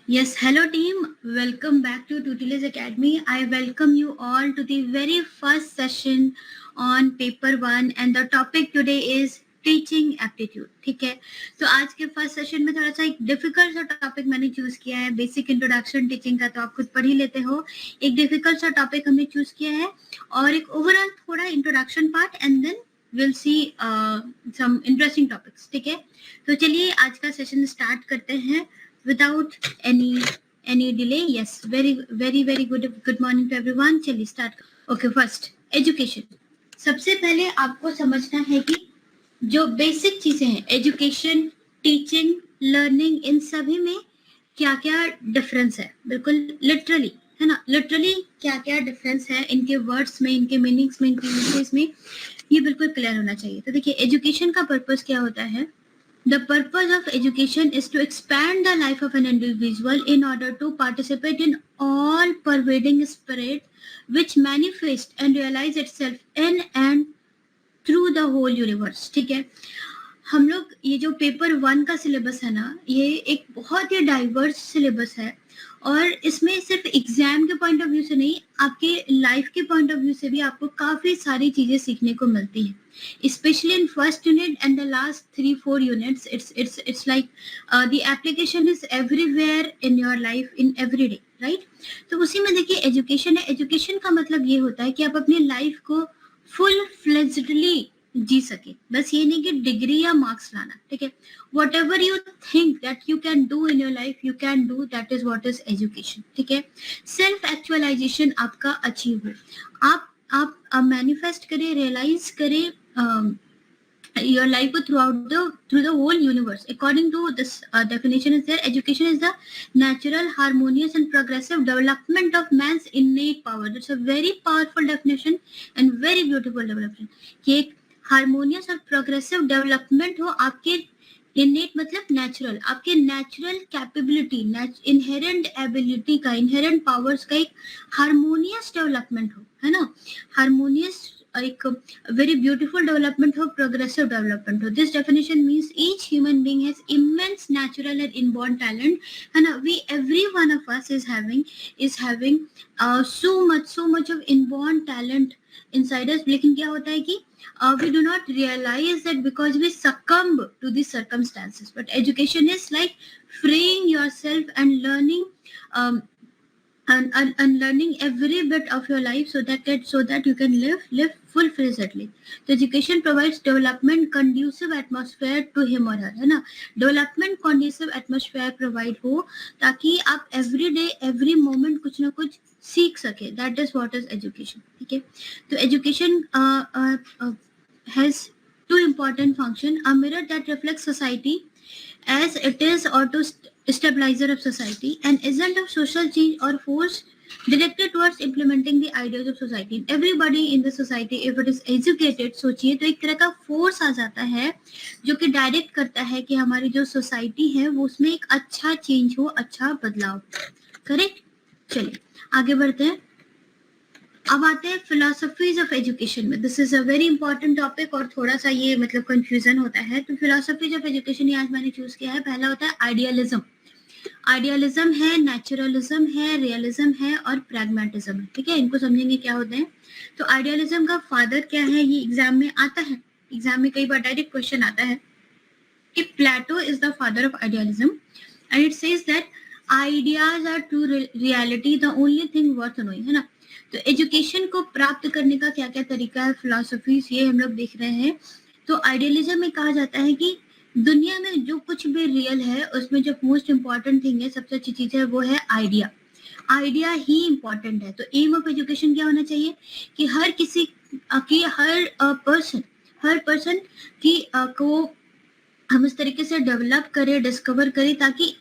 Yes, hello team. Welcome back to Tutelage Academy. I welcome you all to the very first session on paper 1 and the topic today is teaching aptitude. ठीक है, तो आज के first session में थोड़ा सा एक difficult सा टॉपिक मैंने चूज किया है. बेसिक इंट्रोडक्शन टीचिंग का तो आप खुद पढ़ ही लेते हो. एक डिफिकल्ट सा टॉपिक हमने चूज किया है और एक ओवरऑल थोड़ा introduction part and then will see some interesting topics. ठीक है, तो चलिए आज का सेशन स्टार्ट करते हैं without any delay. Yes, very good morning to everyone. चलिए start. Okay, first education. सबसे पहले आपको समझना है कि जो बेसिक चीजें हैं एजुकेशन, टीचिंग, लर्निंग, इन सभी में क्या क्या डिफरेंस है. बिल्कुल लिटरली है ना, लिटरली क्या क्या डिफरेंस है इनके वर्ड्स में, इनके मीनिंग्स में, इनके यूसेज में, ये बिल्कुल क्लियर होना चाहिए. तो देखिए एजुकेशन का पर्पस क्या होता है. The purpose of education is to expand the life of an individual in order to participate in all-pervading spirit which manifests and realize itself in and through the whole universe. ठीक है, हम लोग ये जो paper 1 का syllabus है ना, ये एक बहुत ही डाइवर्स सिलेबस है और इसमें सिर्फ एग्जाम के पॉइंट ऑफ व्यू से नहीं, आपके लाइफ के पॉइंट ऑफ व्यू से भी आपको काफी सारी चीजें सीखने को मिलती हैं. Especially in first unit and the last 3-4 units, it's like the application is everywhere in your life, in every day, right? तो उसी में देखिए एजुकेशन है. एजुकेशन का मतलब ये होता है कि आप अपनी लाइफ को फुल फ्लेज्डली जी सके. बस ये नहीं कि डिग्री या मार्क्स लाना. ठीक है, what ever you think that you can do in your life, you can do. That is what is education. ठीक है, सेल्फ एक्चुअलाइजेशन आपका अचीव हो, आप मैनिफेस्ट करें, रियलाइज करें your life through the whole universe. According to this definition is there, education is the natural, harmonious and progressive development of man's innate power. That's a very powerful definition and very beautiful definition. कि एक harmonious और progressive development हो आपके innate मतलब natural, आपके natural capability, inherent ability का, inherent powers का एक हारमोनियस डेवलपमेंट हो, है ना. हारमोनियस एक very beautiful development हो, progressive development हो. This definition means each human being has immense natural and inborn talent, है ना. Every one of us is having so much of inborn talent inside us. लेकिन क्या होता है कि we do not realize that because we succumb to the circumstances. But education is like freeing yourself and learning and learning every bit of your life so that you can live full-fledgedly. So education provides development conducive atmosphere to him or her, है ना. Development conducive atmosphere provide हो ताकि आप every day every moment कुछ ना कुछ सीख सके. That is what is education. ठीक है, तो education has two important function: a mirror that reflects society as it is or to stabilizer of society, and agent of social change or force directed towards implementing the ideas of society. Everybody in the society, if it is educated, सोचिए तो एक तरह का force आ जाता है जो कि direct करता है कि हमारी जो सोसाइटी है वो उसमें एक अच्छा चेंज हो, अच्छा बदलाव. करेक्ट. चलिए आगे बढ़ते हैं. अब आते हैं फिलोसफीज ऑफ एजुकेशन में. This is a very important topic और थोड़ा सा ये मतलब कंफ्यूजन होता है. तो फिलोसफीज ऑफ एजुकेशन ये आज मैंने चूज किया है. पहला होता है आइडियलिज्म. आइडियलिज्म है, नेचुरलिज्म है, रियलिज्म है और प्रैग्मेटिज्म है. ठीक है, इनको समझेंगे क्या होते हैं. तो आइडियलिज्म का फादर क्या है, ये एग्जाम में आता है. एग्जाम में कई बार डायरेक्ट क्वेश्चन आता है कि Plato is the father of idealism and it says that ideas are true reality, the only thing worth knowing, है ना. तो एजुकेशन को प्राप्त करने का क्या क्या तरीका है, फिलोसफीज, ये हम लोग देख रहे हैं. तो आइडियलिज्म में कहा जाता है कि दुनिया में जो कुछ भी रियल है उसमें जो मोस्ट इम्पॉर्टेंट थिंग है, सबसे अच्छी चीज है, वो है आइडिया. आइडिया ही इम्पॉर्टेंट है. तो एम ऑफ एजुकेशन क्या होना चाहिए कि हर किसी की, हर पर्सन की को हम इस तरीके से डेवलप करें, डिस्कवर करें ताकि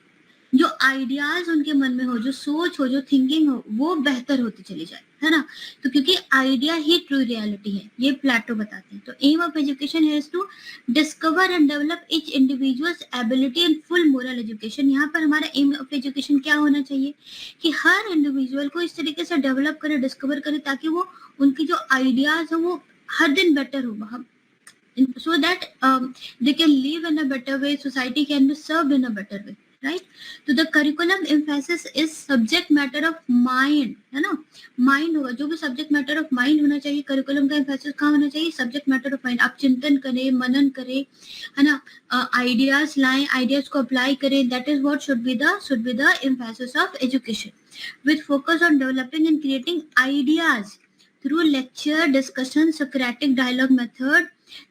जो आइडियाज उनके मन में हो, जो सोच हो, जो थिंकिंग हो, वो बेहतर होती चली जाए, है ना. तो क्योंकि आइडिया ही ट्रू रियलिटी है, ये प्लेटो बताते हैं. तो एम ऑफ एजुकेशन है to discover and develop each individuals ability and full moral education. यहाँ पर हमारा एम ऑफ एजुकेशन क्या होना चाहिए कि हर इंडिविजुअल को इस तरीके से डेवलप करे, डिस्कवर करे ताकि वो उनकी जो आइडियाज हो वो हर दिन बेटर हो, so that they can live in a better way, society can be served in a better way. Right. तो the curriculum emphasis is subject matter of mind, है ना. माइंड होगा, जो भी सब्जेक्ट मैटर ऑफ माइंड होना चाहिए, curriculum का emphasis कहाँ होना चाहिए, सब्जेक्ट मैटर ऑफ माइंड. आप चिंतन करें, मनन करें, है ना, आइडियाज लाएं, आइडियाज को अप्लाई करें. That is what should be the emphasis of education, with focus on developing and creating ideas through lecture, discussion, Socratic dialogue method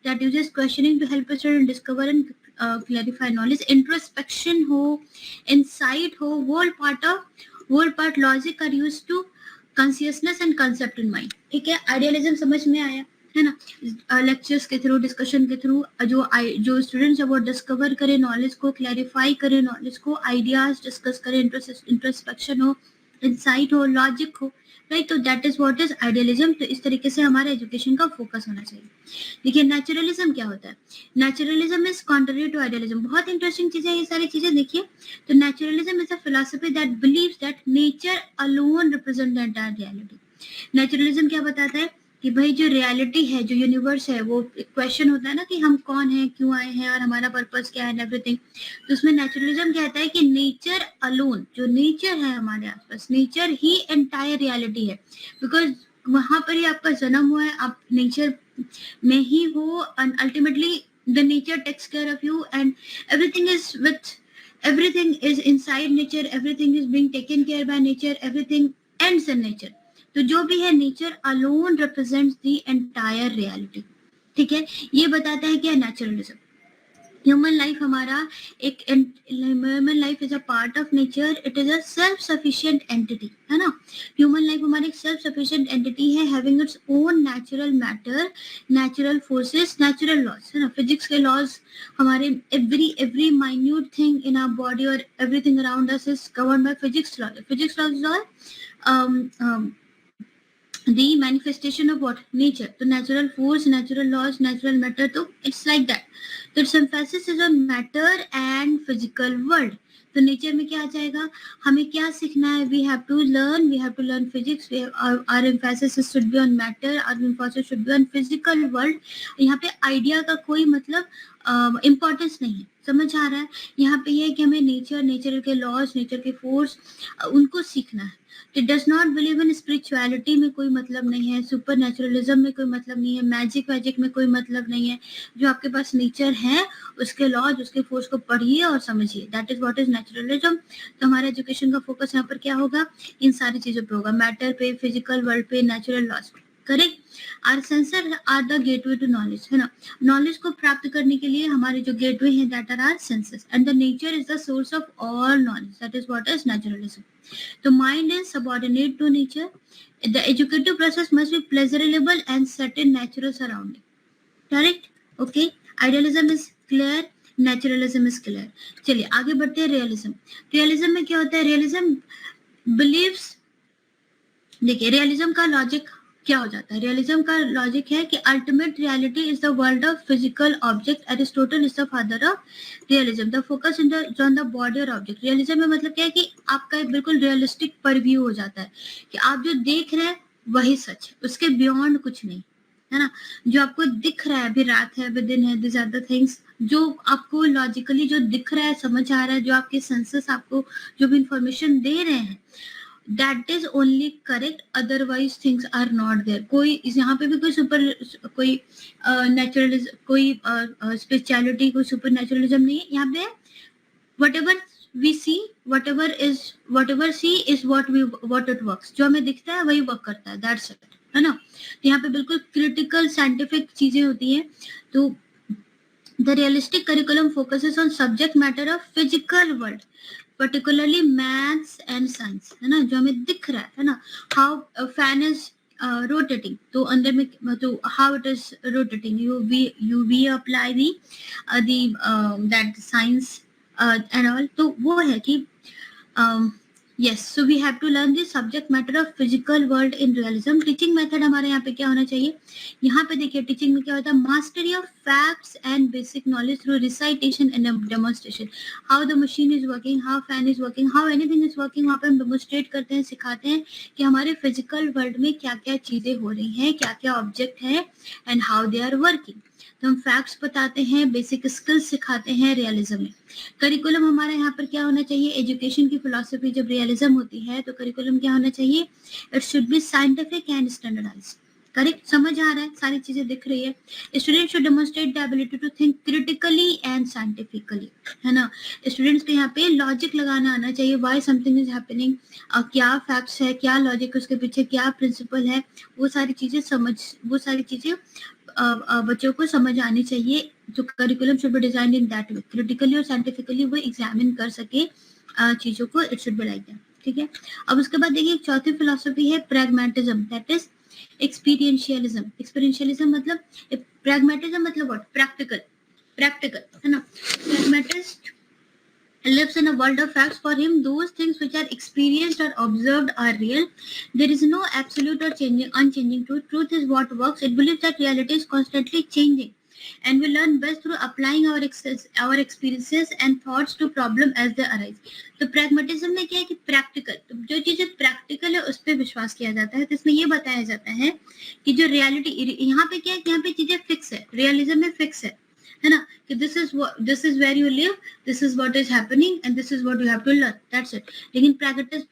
that uses questioning to help a student discover and clarify knowledge. Introspection हो, insight हो, whole part logic are used to consciousness and concept in mind. ठीक है, idealism समझ में आया, है ना. Lectures के थ्रू, डिस्कशन के थ्रू जो स्टूडेंट्स है वो डिस्कवर करें नॉलेज को, क्लैरिफाई करें नॉलेज को, आइडियाज डिस्कस करें, इंट्रोस्पेक्शन हो, इंसाइट हो, लॉजिक हो, राइट. तो that is what is idealism. तो इस तरीके से हमारे एजुकेशन का फोकस होना चाहिए. देखिए नेचुरलिज्म क्या होता है. Naturalism is contrary to idealism. बहुत इंटरेस्टिंग चीजें ये सारी चीजें. देखिए, तो naturalism is a philosophy that believes that nature alone represent the entire reality. Naturalism क्या बताता है कि भाई जो रियलिटी है, जो यूनिवर्स है, वो क्वेश्चन होता है ना कि हम कौन हैं, क्यों आए हैं और हमारा पर्पस क्या है, एवरीथिंग. तो उसमें नेचुरलिज्म कहता है कि नेचर अलोन, जो नेचर है हमारे आसपास, नेचर ही एंटायर रियलिटी है. बिकॉज वहां पर ही आपका जन्म हुआ है, आप नेचर में ही हो, and ultimately the nature takes care of you, and everything is inside nature, everything is being taken care by nature, everything ends in nature. तो जो भी है nature alone represents the entire reality. ठीक है, ये बताता है क्या नेचुरलिज्म. ह्यूमन लाइफ हमारा एक human life is a part of nature, it is a self sufficient entity, है ना. ह्यूमन लाइफ हमारी एक सेल्फ सफिशिएंट एंटिटी है, having its own natural matter, natural forces, natural laws, है ना. फिजिक्स के लॉज हमारे every minute thing in our body और everything around us is governed by physics laws. Physics laws are the manifestation of what, nature. तो natural force, natural laws, natural matter, तो it's like that. तो its emphasis is on matter and physical world. तो nature में क्या आ जाएगा, हमें क्या सीखना है, we have to learn physics. Our emphasis should be on matter, our emphasis should be on physical world. यहाँ पे आइडिया का कोई मतलब इम्पोर्टेंस नहीं है, समझ आ रहा है. यहाँ पे ये है कि हमें नेचर के लॉज, नेचर के फोर्स, उनको सीखना है. It does not believe in spirituality में कोई मतलब नहीं है, सुपर नेचुरलिज्म में कोई मतलब नहीं है, मैजिक में कोई मतलब नहीं है. जो आपके पास नेचर है, उसके लॉज, उसके फोर्स को पढ़िए और समझिए. That is what is naturalism. तो हमारे एजुकेशन का फोकस यहाँ पर क्या होगा, इन सारी चीजों पे होगा, मैटर पे, फिजिकल वर्ल्ड पे, नेचुरल लॉज पे. Correct. Are senses are the gateway to knowledge, है ना. नॉलेज को प्राप्त करने के लिए हमारे जो गेटवे हैं, that are our senses, and the nature is the source of all knowledge. That is what is naturalism. तो mind is subordinate to nature. The educative process must be pleasurable and set in natural surrounding. Correct. Okay, idealism is clear, naturalism is clear. चलिए आगे बढ़ते हैं. Realism. Realism में क्या होता है, realism beliefs, देखिए रियलिज्म का लॉजिक क्या हो जाता है. रियलिज्म का लॉजिक है कि ultimate reality is the world of physical object. Aristotle is the father of realism. The focus on the body और ऑब्जेक्ट. रियलिज्म में मतलब क्या है कि आपका एक बिल्कुल रियलिस्टिक परव्यू हो जाता है कि आप जो देख रहे हैं वही सच है, उसके बियॉन्ड कुछ नहीं, है ना. जो आपको दिख रहा है, अभी रात है, अभी दिन है, दिस आर द थिंग्स जो आपको लॉजिकली जो दिख रहा है, समझ आ रहा है, जो आपके सेंसेस आपको जो भी इंफॉर्मेशन दे रहे हैं, that is only correct, otherwise things are not there. कोई यहाँ पे भी कोई नेचुरलिज्म, कोई स्पिरिचुअलिटी, कोई सुपर नेचुरलिज्म नहीं है. यहाँ पे whatever we see, whatever see is what it works. जो हमें दिखता है वही वर्क करता है, that's it, है ना. तो यहाँ पे बिल्कुल क्रिटिकल साइंटिफिक चीजें होती हैं. तो the realistic curriculum focuses on subject matter of physical world, particularly maths and science, है ना, जो हमें दिख रहा है ना. how a fan is rotating, तो अंदर में तो how it is rotating, we apply the that science and all. तो वो है कि yes, so we have to learn the subject matter of physical world in realism. Teaching method हमारे यहाँ पे क्या होना चाहिए, यहाँ पे देखिए टीचिंग में क्या होता है, mastery of facts and basic knowledge through recitation and demonstration. How the machine is working, how fan is working, how anything is working, वहाँ पे हम डेमोन्स्ट्रेट करते हैं, सिखाते हैं कि हमारे फिजिकल वर्ल्ड में क्या क्या चीजें हो रही हैं, क्या क्या ऑब्जेक्ट है, and how they are working. तो हम फैक्ट्स बताते हैं, बेसिक स्किल्स सिखाते हैं रियलिज्म में। करिकुलम हमारा यहाँ पर क्या होना चाहिए, एजुकेशन की फिलॉसफी जब रियलिज्म होती है तो करिकुलम क्या होना चाहिए, it should be scientific and standardised. Correct, समझ आ रहा है, सारी चीजें दिख रही है। Student should demonstrate the ability to think critically and scientifically, है ना। स्टूडेंट्स को यहाँ पे लॉजिक लगाना आना चाहिए, व्हाई समथिंग इज हैपनिंग, क्या फैक्ट्स है, क्या लॉजिक उसके पीछे, क्या प्रिंसिपल है, वो सारी चीजें बच्चों को समझ आनी चाहिए। तो curriculum should be designed in that way, critically और साइंटिफिकली वो एग्जामिन कर सके चीजों को, it should be like that. ठीक है, अब उसके बाद देखिए चौथी फिलॉसफी है प्रैग्मेटिज्म, दैट इज एक्सपीरियंशियलिज्म। एक्सपीरियंशियलिज्म मतलब, प्रैग्मेटिज्म मतलब व्हाट, प्रैक्टिकल, है ना। Pragmatist lives in a world of facts. For him, those things which are experienced or observed are real. There is no absolute or unchanging truth. Truth is what works. It believes that reality is constantly changing, and we learn best through applying our experiences and thoughts to problem as they arise. तो pragmatism में क्या है कि practical, तो जो चीजें practical है उस पर विश्वास किया जाता है। तो इसमें ये बताया जाता है कि जो reality यहाँ पे क्या है, यहाँ पे चीजें फिक्स है, रियलिज्म में फिक्स है ना, कि this is where you live, this is what is happening and this is what you have to learn, that's it. लेकिन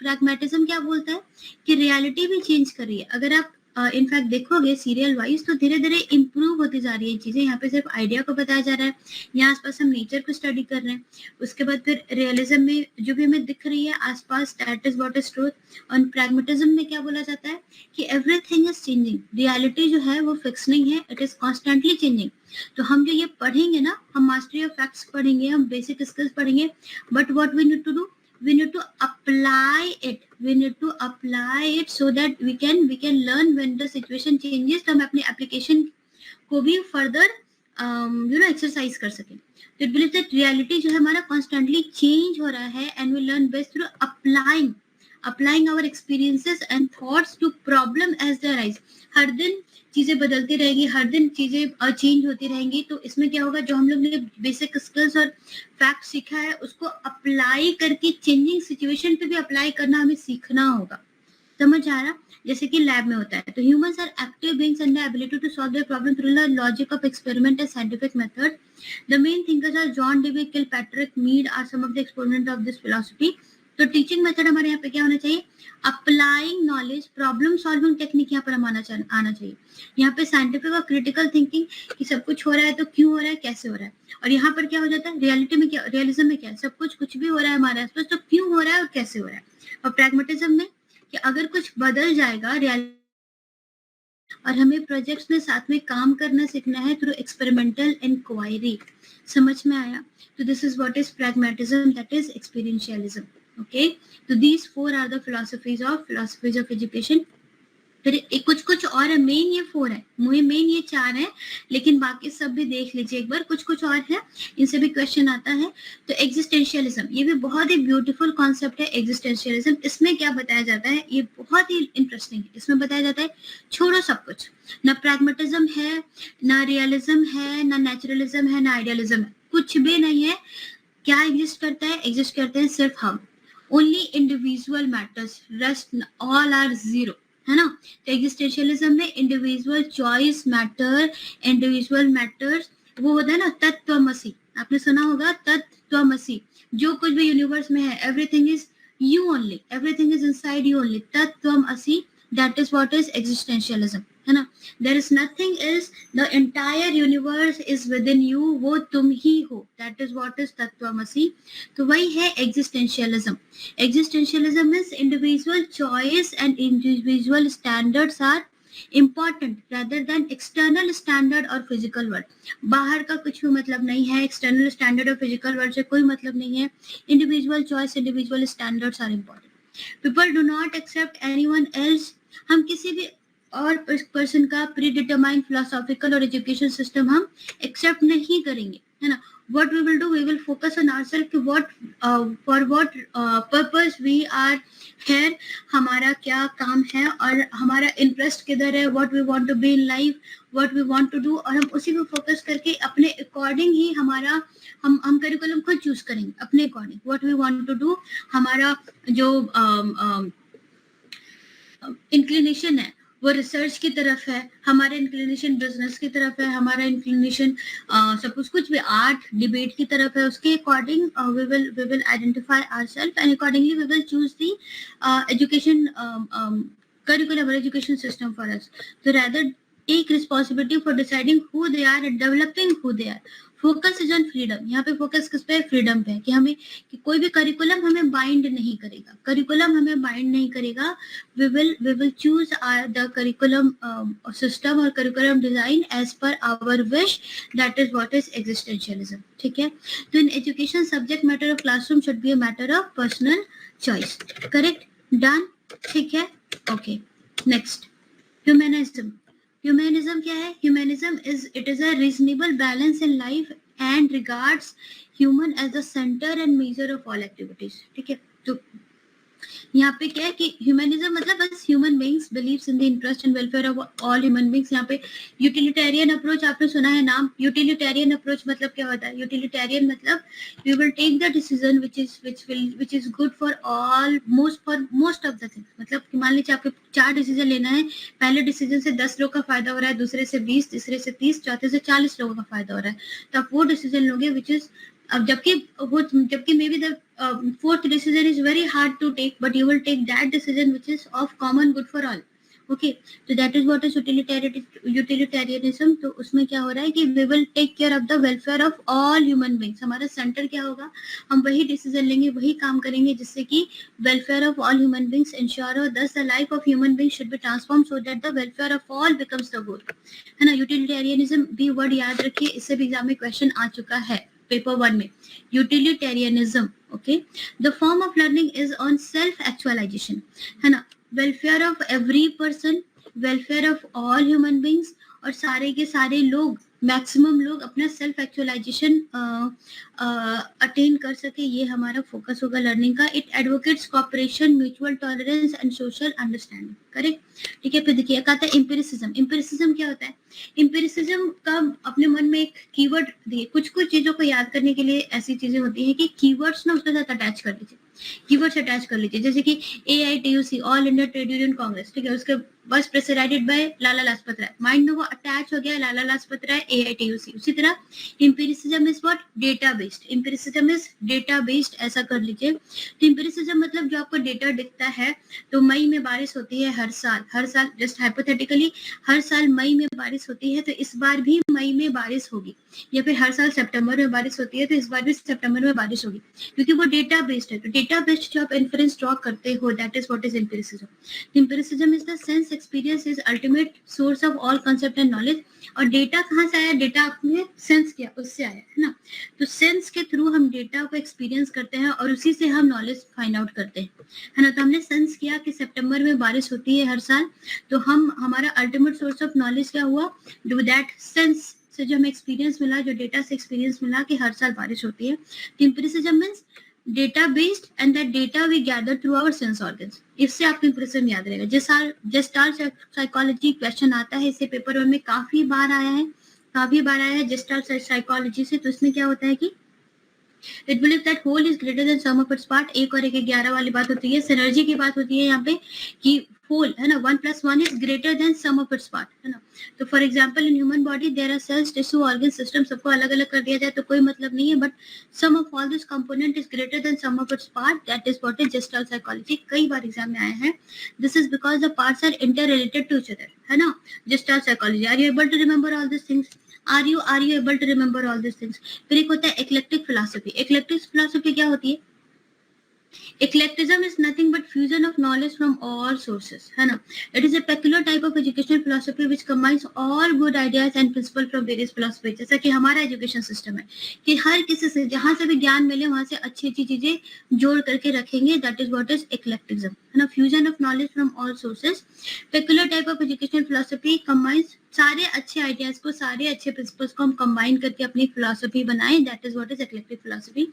pragmatism क्या बोलता है कि रियलिटी भी चेंज कर रही है। अगर आप इनफैक्ट देखोगे सीरियल वाइज तो धीरे धीरे इंप्रूव होती जा रही है चीजें। यहाँ पे सिर्फ आइडिया को बताया जा रहा है, यहाँ आसपास हम नेचर को स्टडी कर रहे हैं। उसके बाद फिर रियलिज्म में जो भी हमें दिख रही है आसपास, that is what is truth. और प्रैग्मेटिज्म में क्या बोला जाता है कि एवरीथिंग इज चेंजिंग, रियलिटी जो है वो फिक्स नहीं है, इट इज कॉन्स्टेंटली चेंजिंग। तो हम जो ये पढ़ेंगे ना, हम मास्टरी ऑफ फैक्ट्स पढ़ेंगे, हम बेसिक स्किल्स पढ़ेंगे, but what we need to do, we need to apply it so that we can learn when the situation changes, तो हम अपने एप्लीकेशन को भी फर्दर एक्सरसाइज कर सकें। तो इट बिलीव दैट रियलिटी जो है हमारा कॉन्स्टेंटली चेंज हो रहा है, and we learn best through applying our experiences and thoughts to problem as they arise. हर दिन चीजें बदलती रहेगी, हर दिन चीजें चेंज होती रहेंगी। तो इसमें क्या होगा, जो हम लोग ने बेसिक स्किल्स और फैक्ट सीखा है उसको अप्लाई करके चेंजिंग सिचुएशन पे भी अप्लाई करना हमें सीखना होगा। समझ आ रहा, जैसे कि लैब में होता है। तो humans are active beings and the ability to solve their problem through the logic of experiment and scientific method. The main thinkers are John Dewey, Kilpatrick, Mead are some of the exponent of this philosophy. तो teaching method हमारे यहाँ पे क्या होना चाहिए, applying knowledge, problem solving technique यहाँ पर हम आना चाहिए। यहाँ पे साइंटिफिक और क्रिटिकल थिंकिंग कि सब कुछ हो रहा है तो क्यों हो रहा है, कैसे हो रहा है। और यहाँ पर क्या हो जाता है, रियलिटी में क्या, रियलिज्म में क्या है, सब कुछ भी हो रहा है हमारे आसपास तो क्यों हो रहा है और कैसे हो रहा है। और प्रैग्मेटिज्म में कि अगर कुछ बदल जाएगा और हमें प्रोजेक्ट्स में साथ में काम करना सीखना है थ्रू एक्सपेरिमेंटल इंक्वायरी। समझ में आया। तो this is what is pragmatism, that is experientialism. Okay, तो these four are the philosophies of education. फिर कुछ और है, मेन ये 4 है, मेन ये 4 है, लेकिन बाकी सब भी देख लीजिए एक बार, कुछ और है, इनसे भी क्वेश्चन आता है। तो एग्जिस्टेंशियलिज्म, ये भी बहुत ही ब्यूटीफुल कॉन्सेप्ट है एग्जिस्टेंशियलिज्म। इसमें क्या बताया जाता है, ये बहुत ही इंटरेस्टिंग है। इसमें बताया जाता है छोड़ो सब कुछ, ना प्रैग्मेटिज्म है, ना रियलिज्म है, ना नेचुरलिज्म है, ना आइडियलिज्म है, कुछ भी नहीं है। क्या एग्जिस्ट करता है, एग्जिस्ट करते हैं सिर्फ हम, only individual matters, rest all are zero, है ना। तो एग्जिस्टेंशियलिज्म में individual choice matter, individual matters, वो होता है ना तत्वमसी, आपने सुना होगा तत्वमसी, जो कुछ भी यूनिवर्स में है, everything is you only, everything is inside you only, तत्वमसी, that is what is existentialism, है ना। There is nothing else, the entire universe is within you, वो तुम ही हो, दैट इज व्हाट इज तत्वमसी। तो वही है existentialism. Existentialism means individual choice and individual standards are important rather than external standard or physical world. बाहर का कुछ भी मतलब नहीं है, external standard और physical world से कोई मतलब नहीं है। Individual choice, individual standards are important. People do not accept anyone else. हम किसी भी और पर्सन का प्रीडिटरमाइंड फिलोसॉफिकल और एजुकेशन सिस्टम हम एक्सेप्ट नहीं करेंगे, है ना। What we will do, we will focus on ourselves कि for what purpose we are here, हमारा क्या काम है और हमारा इंटरेस्ट किधर है, what we want to be in life, what we want to do, और हम उसी को फोकस करके अपने अकॉर्डिंग ही हमारा हम करिकुलम खुद चूज करेंगे अपने according, what we want to do, हमारा जो इंक्लिनेशन है वो रिसर्च की तरफ है, हमारा इंक्लिनेशन बिजनेस की तरफ है, हमारा इंक्लिनेशन सपोज कुछ भी आर्ट डिबेट की तरफ है, उसके according we will identify ourselves and accordingly we will choose the education curriculum or education system for us. So rather take responsibility for deciding who they are and developing who they are. Focus is on freedom. यहाँ पे focus किस पे है? Freedom पे, कि हमें कि कोई भी करिकुलम हमें बाइंड नहीं करेगा, करिकुलम हमें बाइंड नहीं करेगा. We will choose the curriculum system और curriculum design as per our wish. That is what is existentialism. ठीक है. तो in education subject matter of classroom should be a matter of personal choice. Correct. Done. ठीक है. Okay. Next, humanism. Humanism क्या है? Humanism it is a reasonable balance in life and regards human as the centre and measure of all activities. ठीक है. तो यहाँ पे क्या है कि ह्यूमनिज्म मतलब बस human beings believes in the interest and welfare of all human beings. यहाँ पे यूटिलिटेरियन अप्रोच आपने सुना है नाम. यूटिलिटेरियन अप्रोच मतलब क्या होता है? यूटिलिटेरियन मतलब we will take the decision which is good for all most of the things. मतलब कि मान लीजिए आपके 4 डिसीजन लेना है. पहले डिसीजन से 10 लोग का फायदा हो रहा है, दूसरे से 20, तीसरे से 30, चौथे से 40 लोगों का फायदा हो रहा है. तो आप वो डिसीजन लोगे which is अब जबकि may be the fourth decision is very hard to take, but you will take that decision which is of common good for all. Okay, so that is what is utilitarianism. तो उसमें क्या हो रहा है कि we will take care of the welfare of all human beings. हमारा centre क्या होगा? हम वही डिसीजन लेंगे, वही काम करेंगे जिससे कि welfare of all human beings ensure हो. Thus the life of human beings should be transformed so that the welfare of all becomes the goal. है ना. यूटिलिटेरियनिज्म भी वर्ड याद रखिए, इससे भी एग्जाम में क्वेश्चन आ चुका है पेपर 1 में. Utilitarianism. Okay. The form of learning is on self actualisation. है ना. Welfare of every person, welfare of all human beings, और सारे के सारे लोग, मैक्सिमम लोग अपना सेल्फ एक्चुअलाइजेशन अटेन कर सके, ये हमारा फोकस होगा लर्निंग का. It advocates cooperation, mutual tolerance and social understanding. Correct. ठीक है. फिर देखिए कहता है एम्पिरिसिज्म. एम्पिरिसिज्म क्या होता है? एम्पिरिसिज्म का अपने मन में एक कीवर्ड दिए. कुछ चीजों को याद करने के लिए ऐसी चीजें होती हैं कि कीवर्ड्स ना उसके साथ अटैच कर लीजिए, कीवर्ड्स अटैच कर लीजिए. जैसे कि AITUC, all India trade union Congress. ठीक है. उसके बस प्रेसिडेंटेड बाय लाला लाजपत राय. माइंड में वो अटैच हो गया लाला लाजपत राय, AITUC. उसी तरह empiricism is what? Data based. Empiricism is data based, ऐसा कर लीजिए. तो एम्पिरिसिज्म मतलब जो आपको डेटा दिखता है. तो मई में बारिश होती है हर साल जस्ट हाइपोथेटिकली हर साल मई में बारिश होती है, तो इस बार भी मई में बारिश होगी. या फिर हर साल सितंबर में बारिश होती है, तो इस बार भी सितंबर में बारिश होगी, क्योंकि वो डेटा बेस्ड है. तो डेटा बेस्ड जो आप इन्फरेंस ड्रॉ करते हो, that is what is empiricism. Empiricism is the sense experience is ultimate source of all concept and knowledge. और डेटा कहाँ से आया? डेटा आपने सेंस किया, उससे आया, है ना. तो सेंस के थ्रू हम डेटा को एक्सपीरियंस करते हैं और उसी से हम नॉलेज फाइंड आउट करते हैं, है ना. तो हमने सेंस किया कि सितंबर में बारिश होती है हर साल, तो हमारा अल्टीमेट सोर्स ऑफ नॉलेज क्या हुआ? डू दैट सेंस से जो हमें एक्सपीरियंस मिला, जो डेटा से एक्सपीरियंस मिला कि हर साल बारिश होती है. Empiricism means data based and that data we gather through our sense organs. इससे आपको एम्पिरिसिज्म याद रहेगा. जेस्टाल्ट साइकोलॉजी क्वेश्चन आता है, इसे पेपर 1 में काफी बार आया है जेस्टाल्ट साइकोलॉजी से. तो इसमें क्या होता है कि it believe that whole is greater than sum of its part. 1 और 1 11 वाली बात होती है. सिनर्जी की बात होती है यहाँ पे कि होल, है ना, 1 + 1 is greater than sum of its part, है ना. तो for example in human body there are cells, tissue, organ, system. सबको अलग अलग कर दिया जाए तो कोई मतलब नहीं है, but sum of all this component is greater than sum of its part. That is what is gestalt psychology. कई बार एग्जाम में आए हैं. This is because the parts are inter related to each other, है ना. Gestalt psychology. Are you able to remember all this things? Are you able to remember all these things? फिर एक होता है eclectic philosophy. Eclectic philosophy क्या होती है? Eclecticism is nothing but fusion of knowledge from all sources, है ना. It is a peculiar type of educational philosophy which combines all good ideas and principles from various philosophies. जैसा कि हमारा education system है कि हर किसी से जहां से भी ज्ञान मिले वहां से अच्छी अच्छी चीजें जोड़ करके रखेंगे. That is what is eclecticism, है ना. Fusion of knowledge from all sources. Peculiar type of educational philosophy combines सारे अच्छे आइडियाज को, सारे अच्छे प्रिंसिपल्स को हम कंबाइन करके अपनी फिलॉसफी बनाएं. That is what is eclectic philosophy.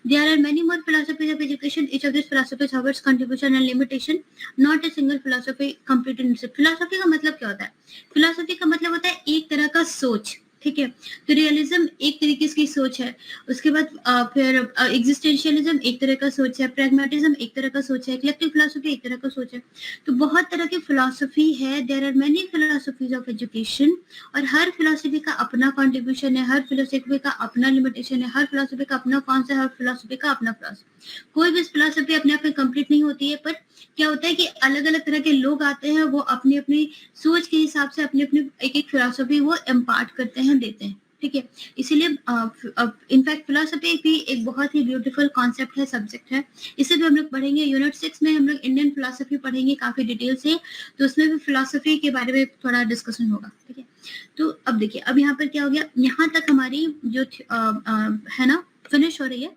There are many more philosophies of education. Each of this philosophies have its contribution and limitation. Not a single philosophy complete in itself. Philosophy का मतलब क्या होता है? Philosophy का मतलब होता है एक तरह का सोच. ठीक है। तो रियलिज्म एक तरीके की सोच है, उसके बाद फिर एग्जिस्टेंशियलिज्म एक तरह का सोच है, प्रैग्मेटिज्म एक तरह का सोच है, कलेक्टिव फिलॉसफी एक तरह का सोच है। तो बहुत तरह की फिलॉसफी है, there are many philosophies of education, और हर फिलॉसफी का अपना कॉन्ट्रीब्यूशन है, हर फिलॉसफी का अपना लिमिटेशन है, हर फिलॉसफी का अपना कौन सा, हर फिलॉसफी का अपना फिलॉसफी। कोई भी फिलॉसफी अपने आप में कंप्लीट नहीं होती है, पर क्या होता है कि अलग अलग तरह के लोग आते हैं, वो अपनी अपनी सोच के हिसाब से अपनी अपनी एक एक फिलॉसफी वो इम्पार्ट करते हैं, देते हैं, ठीक है। इसीलिए इनफैक्ट फिलॉसफी भी एक बहुत ही ब्यूटीफुल कॉन्सेप्ट है, सब्जेक्ट है। इसे भी हम लोग पढ़ेंगे। यूनिट 6 में हम लोग इंडियन फिलॉसफी पढ़ेंगे काफी डिटेल से, तो उसमें भी फिलॉसफी के बारे में थोड़ा डिस्कशन होगा, ठीक है। तो अब देखिए, अब यहाँ पर क्या हो गया, यहाँ तक हमारी जो है ना फिनिश हो रही है,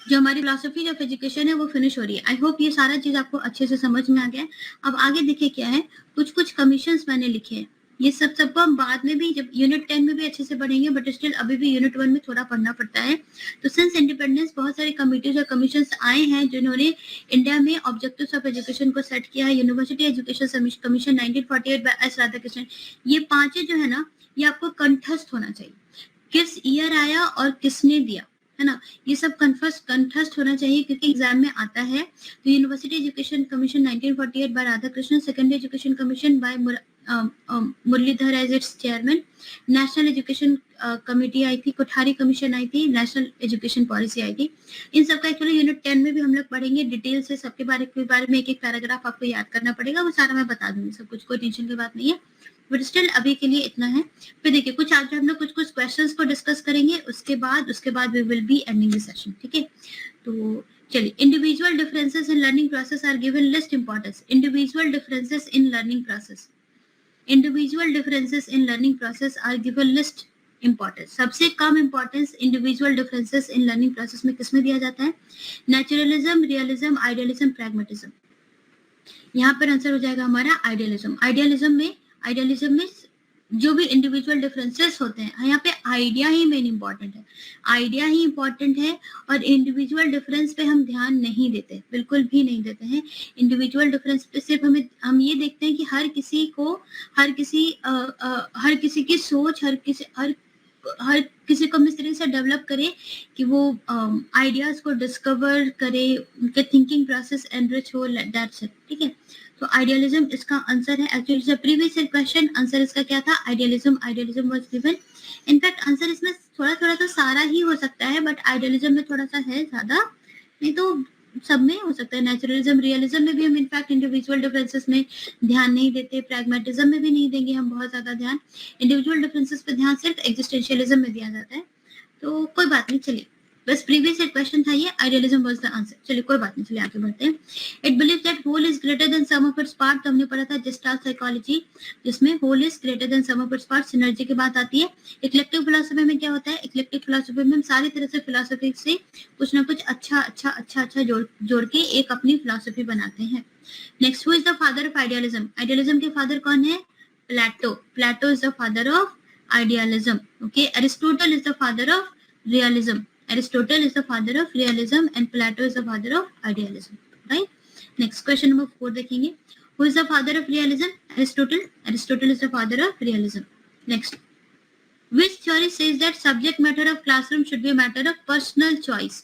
जो हमारी फिलॉसफी ऑफ एजुकेशन है वो फिनिश हो रही है। आई होप ये सारा चीज आपको अच्छे से समझ में आ गया है। अब आगे देखिए क्या है, कुछ कुछ कमीशंस मैंने लिखे हैं, ये सबको हम बाद में भी जब यूनिट 10 में भी अच्छे से पढ़ेंगे, बट स्टिल अभी भी यूनिट 1 में थोड़ा पढ़ना पड़ता है। तो सिंस इंडिपेंडेंस बहुत सारे कमिटीज और कमीशंस आए हैं जिन्होंने इंडिया में ऑब्जेक्टिव्स ऑफ एजुकेशन को सेट किया है। University education commission 1948 by S Radhakrishnan. ये पांचों जो है ना, ये आपको कंठस्थ होना चाहिए, किस ईयर आया और किसने दिया, है ना, ये सब कंठस्थ होना चाहिए, क्योंकि एग्जाम में आता है। तो university education commission 1948 by Radhakrishnan, secondary education commission by Muralidhar as its chairman, national education committee आई थी, कोठारी कमीशन आई थी, नेशनल एजुकेशन पॉलिसी आई थी। इन सबका एक्चुअली यूनिट 10 में भी हम लोग पढ़ेंगे डिटेल से, सबके बारे में एक एक पैराग्राफ आपको याद करना पड़ेगा, वो सारा मैं बता दूंगी सब कुछ, कोई टेंशन की बात नहीं है, बट स्टिल अभी के लिए इतना है। फिर देखिए कुछ आज हम लोग कुछ कुछ क्वेश्चंस को डिस्कस करेंगे, उसके बाद we will be ending the session, ठीक है। तो चलिए, individual differences in learning process are given least importance. Individual differences in learning process, individual differences in learning process are given least importance. सबसे कम importance individual differences in learning process में किसमें दिया जाता है? Naturalism, realism, idealism, pragmatism. यहाँ पर answer हो जाएगा हमारा आइडियलिज्म। आइडियलिज्म में जो भी इंडिविजुअल डिफरेंसेस होते हैं, यहाँ पे आइडिया ही मेन इंपॉर्टेंट है, आइडिया ही इंपॉर्टेंट है, और इंडिविजुअल डिफरेंस पे हम ध्यान नहीं देते, बिल्कुल भी नहीं देते हैं। इंडिविजुअल डिफरेंस पे सिर्फ हम ये देखते हैं कि हर किसी की सोच, हर किसी को हम इस तरह से डेवलप करे कि वो आइडियाज को डिस्कवर करे, उनके थिंकिंग प्रोसेस एनरिच हो, दैट्स इट, ठीक है। तो आइडियलिज्म इसका आंसर है। एक्चुअली प्रीवियस क्वेश्चन आंसर इसका क्या था? Idealism was given. In fact answer इसमें थोड़ा थोड़ा तो सारा ही हो सकता है, बट आइडियलिज्म में थोड़ा सा है ज्यादा, नहीं तो सब में हो सकता है। नेचुरलिज्म, रियलिज्म में भी हम इनफैक्ट इंडिविजुअल डिफरेंसेस में ध्यान नहीं देते, प्रैग्मेटिज्म में भी नहीं देंगे हम बहुत ज्यादा ध्यान। इंडिविजुअल डिफरेंसेस पे ध्यान सिर्फ एग्जिस्टेंशियलिज्म में दिया जाता है, तो कोई बात नहीं। चलिए, बस प्रीवियस क्वेश्चन था ये, आइडियलिज्म वाज द आंसर। चलिए कोई बात नहीं, चलिए आगे बढ़ते हैं। It believe that whole is greater than sum of its part, तो हमने पढ़ा था जेस्टाल्ट साइकोलॉजी, जिसमें whole is greater than sum of its part, synergy की बात आती है। इक्लेक्टिव फिलॉसफी में क्या होता है? इक्लेक्टिव फिलॉसफी में हम सारी तरह से फिलॉसफी से कुछ ना कुछ अच्छा जोड़ के एक अपनी फिलॉसफी बनाते हैं। Next, who is the father of idealism? Idealism के फादर कौन है? Plato is the father of idealism. Okay, Aristotle is the father of realism. Aristotle is the father of realism and Plato is the father of idealism. Right? Next question number 4 देखेंगे. Who is the father of realism? Aristotle. Aristotle is the father of realism. Next, which theory says that subject matter of classroom should be a matter of personal choice?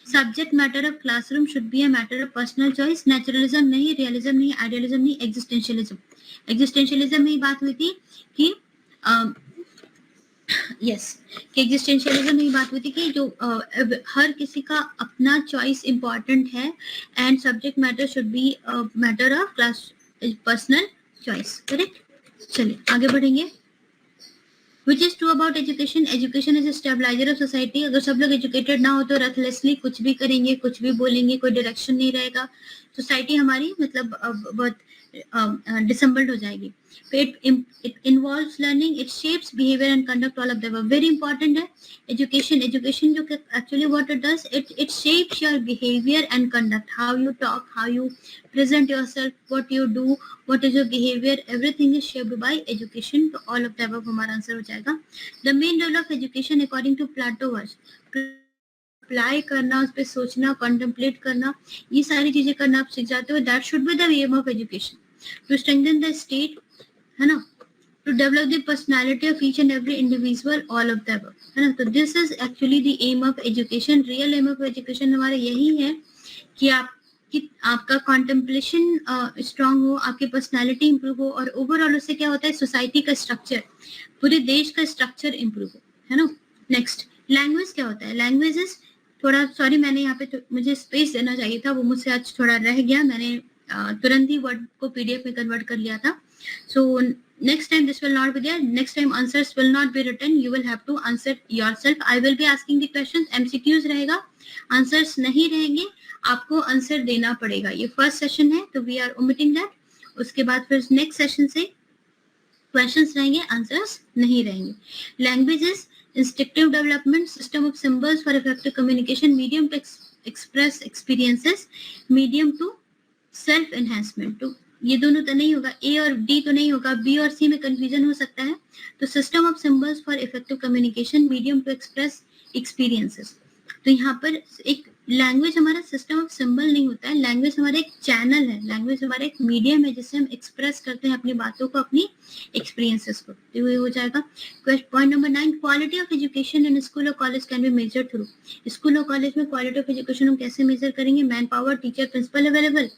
Subject matter of classroom should be a matter of personal choice. Naturalism नहीं, realism नहीं, idealism नहीं, existentialism. Existentialism में ही बात हुई थी कि कि existentialism में बात हुई थी कि जो हर किसी का अपना चॉइस इंपॉर्टेंट है, and subject matter should be matter of class personal choice, correct. चलिए आगे बढ़ेंगे। Which is true about education? Education is a stabilizer of society. अगर सब लोग एजुकेटेड ना हो तो रेथलेसली कुछ भी करेंगे, कुछ भी बोलेंगे, कोई डायरेक्शन नहीं रहेगा, सोसाइटी हमारी मतलब बहुत डिसम्बल्ड हो जाएगी। It involves learning, it shapes behavior and conduct, all of them are very important है। education जो actually what it does, it shapes your behavior and conduct, how you talk, how you present yourself, what you do, what is your behavior, everything is shaped by education। तो all of the above हमारा answer हो जाएगा। The main role of education according to Plato was apply करना, उस पर सोचना, contemplate करना, ये सारी चीजें करना आप सीख जाते हो। That should be the aim of education, to strengthen the state, है ना, to develop the personality of each and every individual, all of the above, है ना. तो this is actually the aim of education. Real aim of education हमारा यही है कि आपका contemplation strong हो, आपकी personality improve हो, और overall उससे क्या होता है, society का structure, पूरे देश का structure improve हो, है ना. Next, language क्या होता है? Language is थोड़ा, सॉरी मैंने यहाँ पे मुझे स्पेस देना चाहिए था, वो मुझसे आज थोड़ा रह गया, मैंने तुरंत ही वर्ड को पीडीएफ में कन्वर्ट कर लिया था. सो next time this will not be there, next time answers will not be written, you will have to answer yourself. I will be asking the questions, MCQs रहेगा, answers नहीं रहेंगे, आपको answer देना पड़ेगा. ये फर्स्ट सेशन है तो we are omitting that. उसके बाद फिर नेक्स्ट सेशन से क्वेश्चंस रहेंगे, आंसर्स नहीं रहेंगे. Languages, instinctive development, system of symbols for effective communication, medium to express experiences, medium to self enhancement. तो ये दोनों तो नहीं होगा, A और D तो नहीं होगा, B और C में कंफ्यूजन हो सकता है. तो system of symbols for effective communication, medium to express experiences. तो यहाँ पर एक लैंग्वेज हमारा सिस्टम ऑफ सिंबल नहीं होता है, लैंग्वेज हमारा एक चैनल है, लैंग्वेज हमारा एक मीडियम है जिससे हम एक्सप्रेस करते हैं अपनी बातों को, अपनी एक्सपीरियंसेस को. तो ये हो जाएगा. Point number 9, quality of education in school और college can be measure through. School और कॉलेज में क्वालिटी ऑफ एजुकेशन हम कैसे मेजर करेंगे? Man power, teacher, principal available,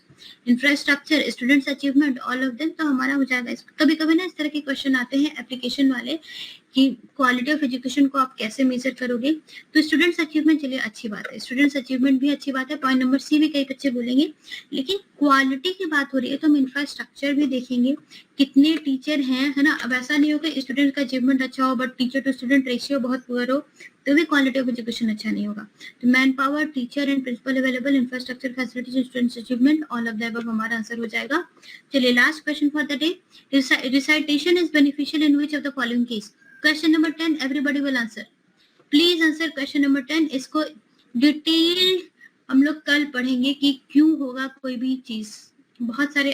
infrastructure, students achievement, all of them. तो हमारा हो जाएगा. कभी कभी ना इस तरह के क्वेश्चन आते हैं एप्लीकेशन वाले कि क्वालिटी ऑफ एजुकेशन को आप कैसे मेजर करोगे. तो स्टूडेंट्स अचीवमेंट, चलिए अच्छी बात है, स्टूडेंट्स अचीवमेंट भी अच्छी बात है. पॉइंट नंबर सी भी कई बच्चे बोलेंगे, लेकिन क्वालिटी की बात हो रही है तो हम इंफ्रास्ट्रक्चर भी देखेंगे, कितने टीचर हैं, है ना. अब ऐसा नहीं हो कि स्टूडेंट का अचीवमेंट अच्छा हो but teacher to student ratio बहुत पुअर हो, तो भी क्वालिटी ऑफ एजुकेशन अच्छा नहीं होगा. तो man power, teacher and principal available, infrastructure, facilities, students achievement, all of the above हमारा आंसर हो जाएगा. चलिए last question for the day. Recitation is beneficial in which of the following case? Question number 10, everybody will answer. Please answer question number 10. इसको detail हम लोग कल पढ़ेंगे कि क्यों होगा कोई भी चीज, बहुत सारे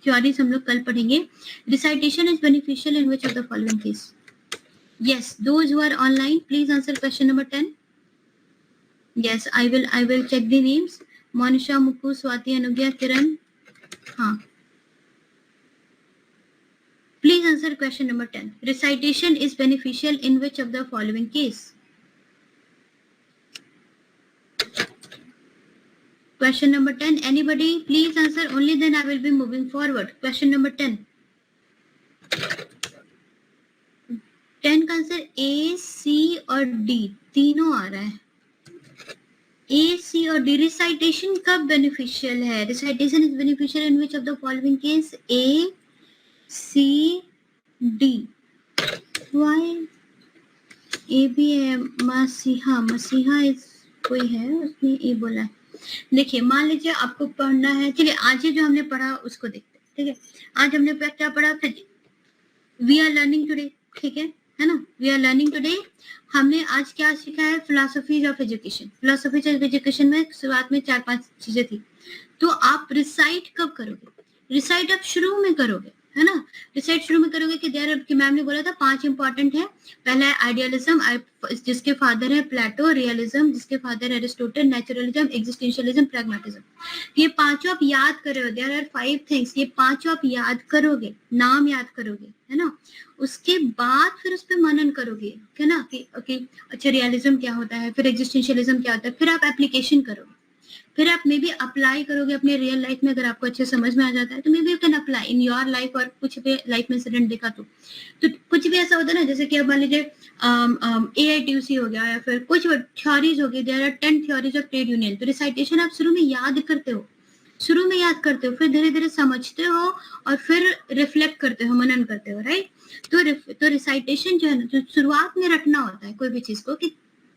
थ्योरीज हम लोग कल पढ़ेंगे. Recitation is beneficial in which of the following case? Yes, those who are online, please answer question number 10. Yes, I will check the names. Monisha, Mukku, Swati, Anugya, Kiran. हाँ. Please answer question number 10. Recitation is beneficial in which of the following case? Question number 10. Anybody, please answer. Only then I will be moving forward. Question number 10. 10 का answer A, C और D तीनों आ रहा है. A, C और D. Recitation कब beneficial है? Recitation is beneficial in which of the following case? A, C, D. Why? A भी है. मसीहा इस कोई है, उसने A बोला है. देखिए, मान लीजिए आपको पढ़ना है, चलिए आज जो हमने पढ़ा उसको देखते हैं. ठीक है, आज हमने क्या पढ़ा? We are learning today. ठीक है ना. We are learning today. हमने आज क्या सीखा है? Philosophies of education. फिलोसफीज ऑफ एजुकेशन में शुरुआत में 4-5 चीजें थी. तो आप रिसाइट कब करोगे? रिसाइट आप शुरू में करोगे, है ना. रिसाइट शुरू में करोगे कि देयर की मैम ने बोला था 5 इंपॉर्टेंट है. पहला है आइडियलिज्म, जिसके फादर है प्लेटो. रियलिज्म, जिसके फादर है एरिस्टोटल. Naturalism, existentialism, pragmatism. ये पांचों आप याद कर रहे हो. There are 5 things. ये पांचों आप याद करोगे, नाम याद करोगे, है ना. उसके बाद फिर उस पर मनन करोगे, है ना, कि ओके अच्छा रियलिज्म क्या होता है, फिर एग्जिस्टेंशियलिज्म क्या होता है, फिर आप एप्लीकेशन करोगे, फिर आप मे बी अप्लाई करोगे अपने रियल लाइफ में. अगर आपको अच्छे समझ में आ जाता है तो may be you can apply in your life. और कुछ भी लाइफ में इंसिडेंट देखा तो कुछ भी ऐसा होता है ना, जैसे कि अब मान लीजिए AITUC हो गया या फिर कुछ थ्योरीज हो गई. There are 10 theories of trade union. तो रिसाइटेशन आप शुरू में याद करते हो, फिर धीरे धीरे समझते हो और फिर रिफ्लेक्ट करते हो, मनन करते हो, राइट. तो रिसाइटेशन जो है ना, जो शुरुआत में रटना होता है कोई भी चीज को, कि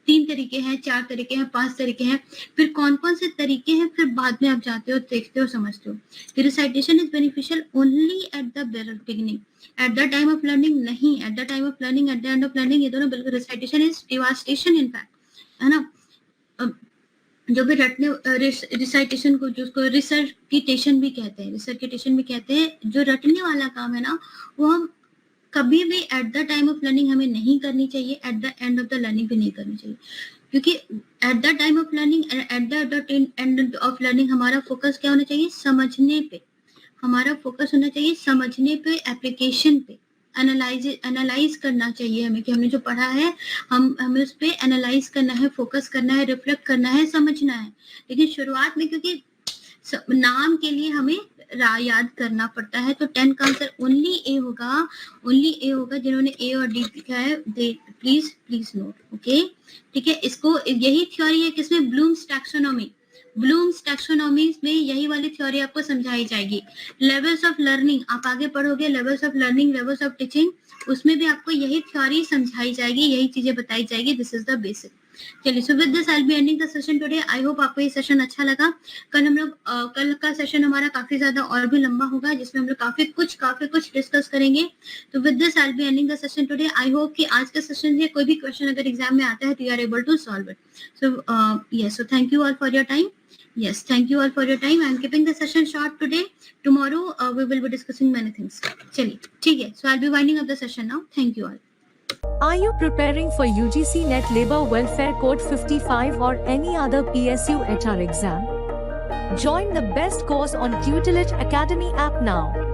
3 तरीके हैं, 4 तरीके हैं, 5 तरीके हैं, फिर कौन कौन से तरीके हैं, फिर बाद में आप जाते हो, देखते हो, समझते हो. Recitation is beneficial only at the beginning. At the time of learning नहीं. At the time of learning, at the end of learning, ये दोनों बिल्कुल. Recitation is devastation in fact, है ना. जो भी रटने, रिसाइटेशन को जिसको रिसर्किटेशन भी कहते हैं, जो रटने वाला काम है ना, वो हम कभी भी eight the time of learning हमें नहीं करनी चाहिए, eight the end of the learning भी नहीं करनी चाहिए. क्योंकि eight the time of learning, at the end of learning हमारा फोकस क्या होना चाहिए? समझने पे. हमारा फोकस होना चाहिए समझने पे, एप्लीकेशन पे. एनालाइज करना चाहिए हमें कि हमने जो पढ़ा है हमें उस पर एनालाइज करना है, फोकस करना है, रिफ्लेक्ट करना है, समझना है। लेकिन शुरुआत में क्योंकि नाम के लिए हमें याद करना पड़ता है, तो 10 का आंसर ओनली ए होगा, जिन्होंने ए और डी लिखा है प्लीज नोट। ओके, ठीक है। इसको यही थ्योरी है किसमें, ब्लूम्स टैक्सोनॉमी में यही वाली थ्योरी आपको समझाई जाएगी। लेवल्स ऑफ लर्निंग आप आगे पढ़ोगे, levels of learning, levels of teaching, उसमें भी आपको यही थ्योरी समझाई जाएगी, यही चीजें बताई जाएगी। This is the basic. चलिए, so with this I will be ending the session today. I hope आपको ये सेशन अच्छा लगा। कल हम लोग कल का सेशन हमारा काफी ज्यादा और भी लंबा होगा, जिसमें हम लोग काफी कुछ डिस्कस करेंगे। तो with this I will be ending the session today. I hope कि आज के सेशन से कोई भी क्वेश्चन अगर एग्जाम में आता है तो you are able to solve it. So yes, so thank you all for your time. Yes, thank you all for your time. I am keeping the session short today. Tomorrow we will be discussing many things. चलिए, ठीक है. So I'll be winding up the session now. Thank you all. Are you preparing for UGC Net Labor Welfare Code 55 or any other PSU HR exam? Join the best course on Tutelage Academy app now.